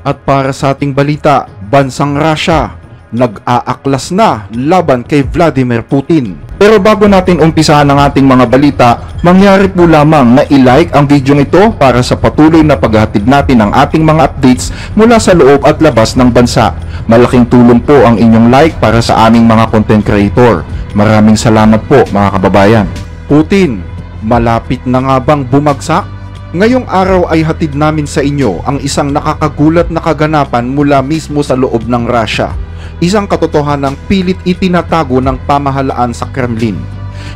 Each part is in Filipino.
At para sa ating balita, bansang Russia nag-aaklas na laban kay Vladimir Putin. Pero bago natin umpisahan ang ating mga balita, mangyari po lamang na i-like ang video ito para sa patuloy na paghahatid natin ng ating mga updates mula sa loob at labas ng bansa. Malaking tulong po ang inyong like para sa aming mga content creator. Maraming salamat po mga kababayan. Putin, malapit na nga bang bumagsak? Ngayong araw ay hatid namin sa inyo ang isang nakakagulat na kaganapan mula mismo sa loob ng Russia. Isang katotohanang pilit itinatago ng pamahalaan sa Kremlin.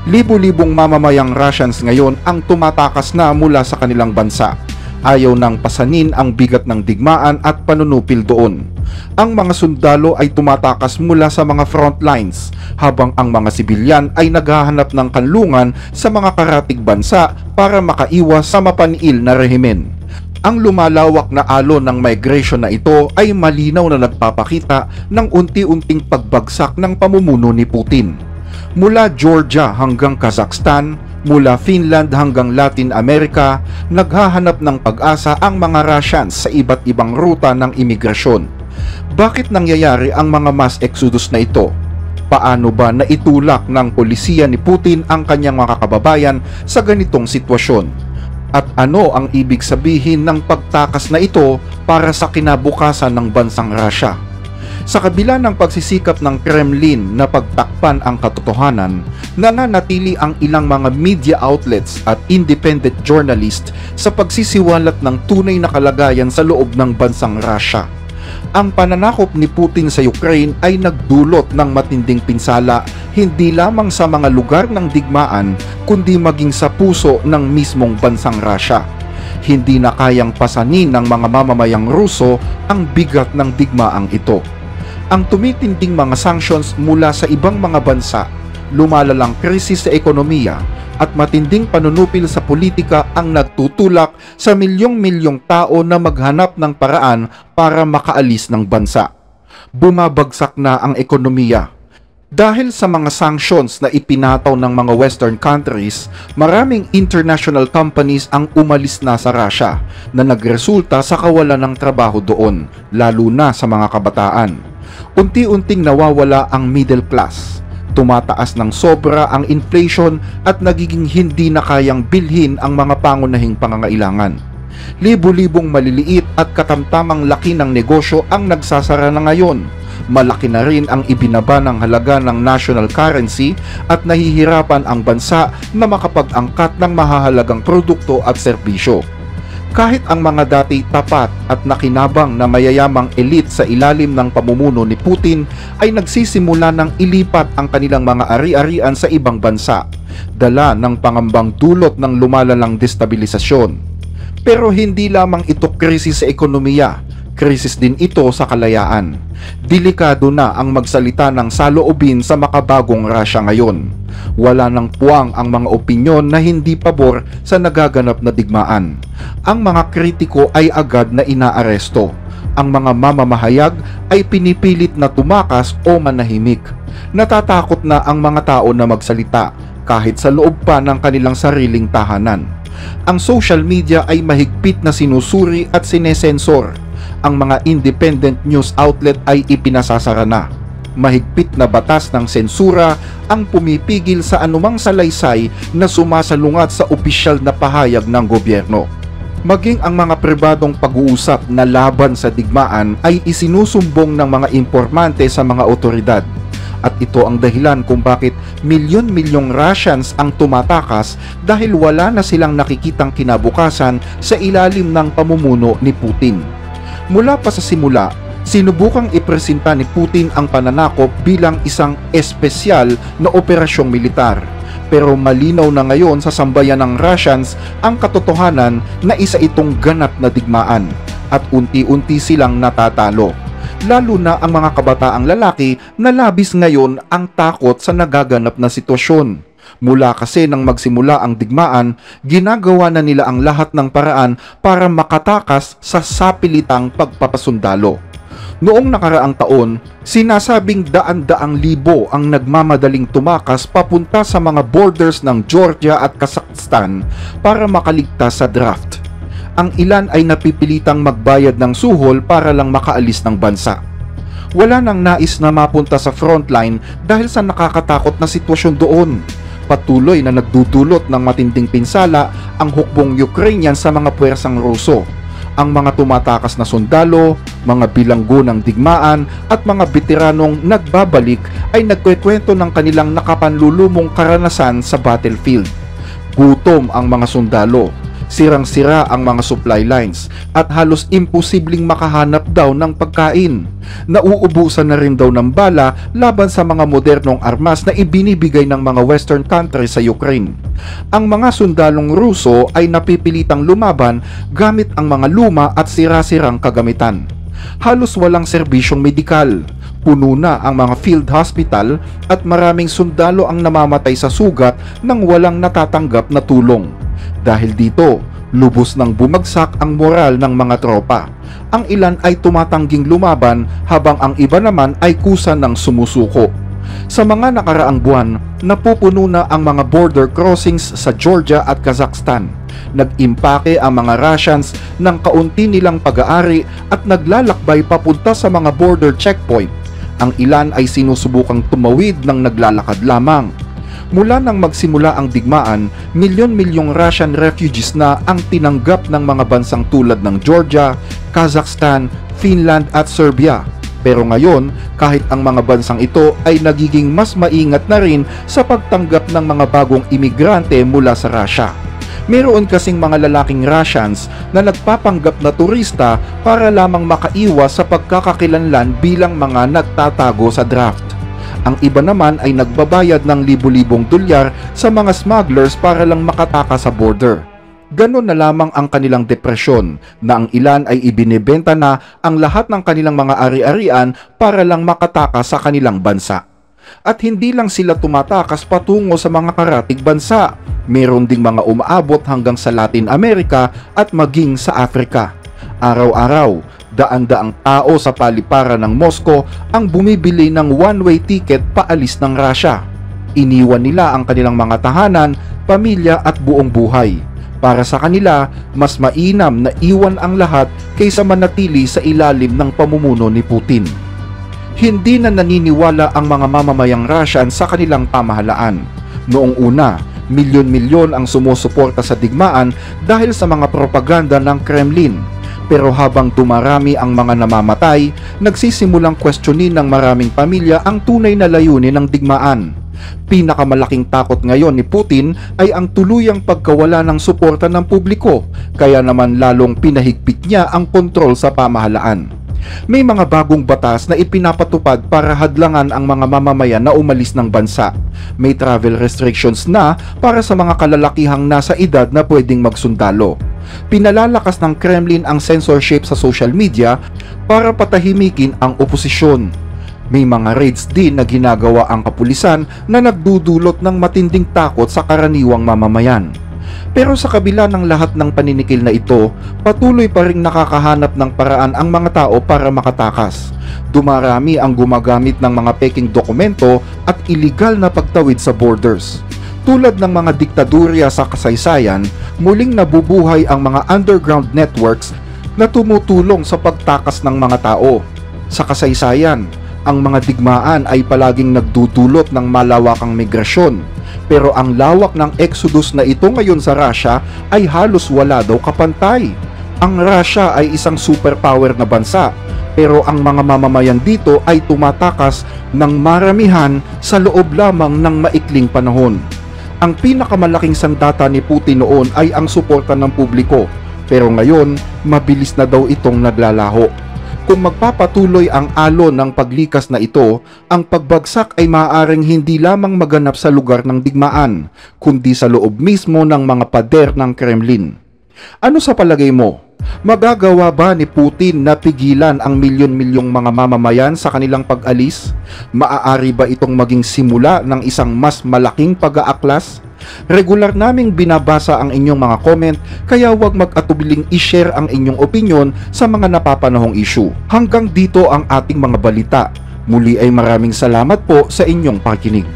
Libo-libong mamamayang Russians ngayon ang tumatakas na mula sa kanilang bansa. Ayaw nang pasanin ang bigat ng digmaan at panunupil doon. Ang mga sundalo ay tumatakas mula sa mga front lines, habang ang mga sibilyan ay naghahanap ng kanlungan sa mga karatig bansa para makaiwas sa mapaniil na rehimen. Ang lumalawak na alon ng migration na ito ay malinaw na nagpapakita ng unti-unting pagbagsak ng pamumuno ni Putin. Mula Georgia hanggang Kazakhstan, mula Finland hanggang Latin America, naghahanap ng pag-asa ang mga Russians sa iba't ibang ruta ng imigrasyon. Bakit nangyayari ang mga mass exodus na ito? Paano ba naitulak ng polisiya ni Putin ang kanyang mga kababayan sa ganitong sitwasyon? At ano ang ibig sabihin ng pagtakas na ito para sa kinabukasan ng bansang Russia? Sa kabila ng pagsisikap ng Kremlin na pagtakpan ang katotohanan, nananatili ang ilang mga media outlets at independent journalists sa pagsisiwalat ng tunay na kalagayan sa loob ng bansang Russia. Ang pananakop ni Putin sa Ukraine ay nagdulot ng matinding pinsala hindi lamang sa mga lugar ng digmaan kundi maging sa puso ng mismong bansang Russia. Hindi na kayang pasanin ng mga mamamayang Ruso ang bigat ng digmaang ito. Ang tumitinding mga sanctions mula sa ibang mga bansa, lumalalang krisis sa ekonomiya at matinding panunupil sa politika ang nagtutulak sa milyong-milyong tao na maghanap ng paraan para makaalis ng bansa. Bumabagsak na ang ekonomiya. Dahil sa mga sanctions na ipinataw ng mga Western countries, maraming international companies ang umalis na sa Russia na nagresulta sa kawalan ng trabaho doon, lalo na sa mga kabataan. Unti-unting nawawala ang middle class. Tumataas ng sobra ang inflation at nagiging hindi na kayang bilhin ang mga pangunahing pangangailangan. Libo-libong maliliit at katamtamang laki ng negosyo ang nagsasara na ngayon. Malaki na rin ang ibinaba ng halaga ng national currency at nahihirapan ang bansa na makapag-angkat ng mahahalagang produkto at serbisyo. Kahit ang mga dati tapat at nakinabang na mayayamang elite sa ilalim ng pamumuno ni Putin ay nagsisimula ng ilipat ang kanilang mga ari-arian sa ibang bansa, dala ng pangambang dulot ng lumalalang destabilisasyon. Pero hindi lamang ito krisis sa ekonomiya, krisis din ito sa kalayaan. Delikado na ang magsalita ng saloobin sa makabagong Russia ngayon. Wala nang puwang ang mga opinyon na hindi pabor sa nagaganap na digmaan. Ang mga kritiko ay agad na inaaresto. Ang mga mamamahayag ay pinipilit na tumakas o manahimik. Natatakot na ang mga tao na magsalita kahit sa loob pa ng kanilang sariling tahanan. Ang social media ay mahigpit na sinusuri at sinesensor. Ang mga independent news outlet ay ipinasasara na. Mahigpit na batas ng sensura ang pumipigil sa anumang salaysay na sumasalungat sa opisyal na pahayag ng gobyerno. Maging ang mga pribadong pag-uusap na laban sa digmaan ay isinusumbong ng mga impormante sa mga otoridad. At ito ang dahilan kung bakit milyon-milyong Russians ang tumatakas dahil wala na silang nakikitang kinabukasan sa ilalim ng pamumuno ni Putin. Mula pa sa simula, sinubukang ipresenta ni Putin ang pananakop bilang isang espesyal na operasyong militar. Pero malinaw na ngayon sa sambayan ng Russians ang katotohanan na isa itong ganap na digmaan at unti-unti silang natatalo. Lalo na ang mga kabataang lalaki na labis ngayon ang takot sa nagaganap na sitwasyon. Mula kasi nang magsimula ang digmaan, ginagawa na nila ang lahat ng paraan para makatakas sa sapilitang pagpapasundalo. Noong nakaraang taon, sinasabing daan-daang libo ang nagmamadaling tumakas papunta sa mga borders ng Georgia at Kazakhstan para makaligtas sa draft. ang ilan ay napipilitang magbayad ng suhol para lang makaalis ng bansa. Wala nang nais na mapunta sa frontline dahil sa nakakatakot na sitwasyon doon. Patuloy na nagdudulot ng matinding pinsala ang hukbong Ukrainian sa mga puwersang Ruso. Ang mga tumatakas na sundalo, mga bilanggo ng digmaan at mga veteranong nagbabalik ay nagkwekwento ng kanilang nakapanlulumong karanasan sa battlefield. Gutom ang mga sundalo, sirang-sira ang mga supply lines at halos imposibleng makahanap daw ng pagkain. Nauubusan na rin daw ng bala laban sa mga modernong armas na ibinibigay ng mga western countries sa Ukraine. Ang mga sundalong Ruso ay napipilitang lumaban gamit ang mga luma at sira-sirang kagamitan. Halos walang serbisyong medikal. Puno na ang mga field hospital at maraming sundalo ang namamatay sa sugat nang walang natatanggap na tulong. Dahil dito, lubos nang bumagsak ang moral ng mga tropa. Ang ilan ay tumatangging lumaban habang ang iba naman ay kusa ng sumusuko. Sa mga nakaraang buwan, napupuno na ang mga border crossings sa Georgia at Kazakhstan. Nag-impake ang mga Russians ng kaunti nilang pag-aari at naglalakbay papunta sa mga border checkpoint. Ang ilan ay sinusubukang tumawid ng naglalakad lamang. Mula nang magsimula ang digmaan, milyon-milyong Russian refugees na ang tinanggap ng mga bansang tulad ng Georgia, Kazakhstan, Finland at Serbia. Pero ngayon, kahit ang mga bansang ito ay nagiging mas maingat na rin sa pagtanggap ng mga bagong imigrante mula sa Russia. Meron kasing mga lalaking Russians na nagpapanggap na turista para lamang makaiwas sa pagkakakilanlan bilang mga nagtatago sa draft. Ang iba naman ay nagbabayad ng libu-libong dolyar sa mga smugglers para lang makatakas sa border. Ganon na lamang ang kanilang depresyon na ang ilan ay ibinebenta na ang lahat ng kanilang mga ari-arian para lang makatakas sa kanilang bansa. At hindi lang sila tumatakas patungo sa mga karatig bansa. Meron ding mga umaabot hanggang sa Latin America at maging sa Africa. Araw-araw, daan-daang tao sa paliparan ng Moscow ang bumibili ng one-way ticket paalis ng Russia. Iniwan nila ang kanilang mga tahanan, pamilya at buong buhay. Para sa kanila, mas mainam na iwan ang lahat kaysa manatili sa ilalim ng pamumuno ni Putin. Hindi na naniniwala ang mga mamamayang Russian sa kanilang pamahalaan. Noong una, milyon-milyon ang sumusuporta sa digmaan dahil sa mga propaganda ng Kremlin. Pero habang dumarami ang mga namamatay, nagsisimulang questionin ng maraming pamilya ang tunay na layunin ng digmaan. Pinakamalaking takot ngayon ni Putin ay ang tuluyang pagkawala ng suporta ng publiko, kaya naman lalong pinahigpit niya ang kontrol sa pamahalaan. May mga bagong batas na ipinapatupad para hadlangan ang mga mamamayan na umalis ng bansa. May travel restrictions na para sa mga kalalakihang nasa edad na pwedeng magsundalo. Pinalalakas ng Kremlin ang censorship sa social media para patahimikin ang oposisyon. May mga raids din na ginagawa ang kapulisan na nagdudulot ng matinding takot sa karaniwang mamamayan. Pero sa kabila ng lahat ng paninikil na ito, patuloy pa ring nakakahanap ng paraan ang mga tao para makatakas. Dumarami ang gumagamit ng mga peking dokumento at iligal na pagtawid sa borders. Tulad ng mga diktadurya sa kasaysayan, muling nabubuhay ang mga underground networks na tumutulong sa pagtakas ng mga tao. Sa kasaysayan, ang mga digmaan ay palaging nagdudulot ng malawakang migrasyon. Pero ang lawak ng exodus na ito ngayon sa Russia ay halos wala daw kapantay. Ang Russia ay isang superpower na bansa, pero ang mga mamamayan dito ay tumatakas ng maramihan sa loob lamang ng maikling panahon. Ang pinakamalaking sandata ni Putin noon ay ang suporta ng publiko, pero ngayon mabilis na daw itong naglalaho. Kung magpapatuloy ang alon ng paglikas na ito, ang pagbagsak ay maaaring hindi lamang maganap sa lugar ng digmaan, kundi sa loob mismo ng mga pader ng Kremlin. Ano sa palagay mo? Magagawa ba ni Putin na pigilan ang milyon-milyong mga mamamayan sa kanilang pag-alis? Maaari ba itong maging simula ng isang mas malaking pag-aaklas? Regular naming binabasa ang inyong mga comment, kaya huwag mag-atubiling i-share ang inyong opinion sa mga napapanahong issue. Hanggang dito ang ating mga balita. Muli ay maraming salamat po sa inyong pakikinig.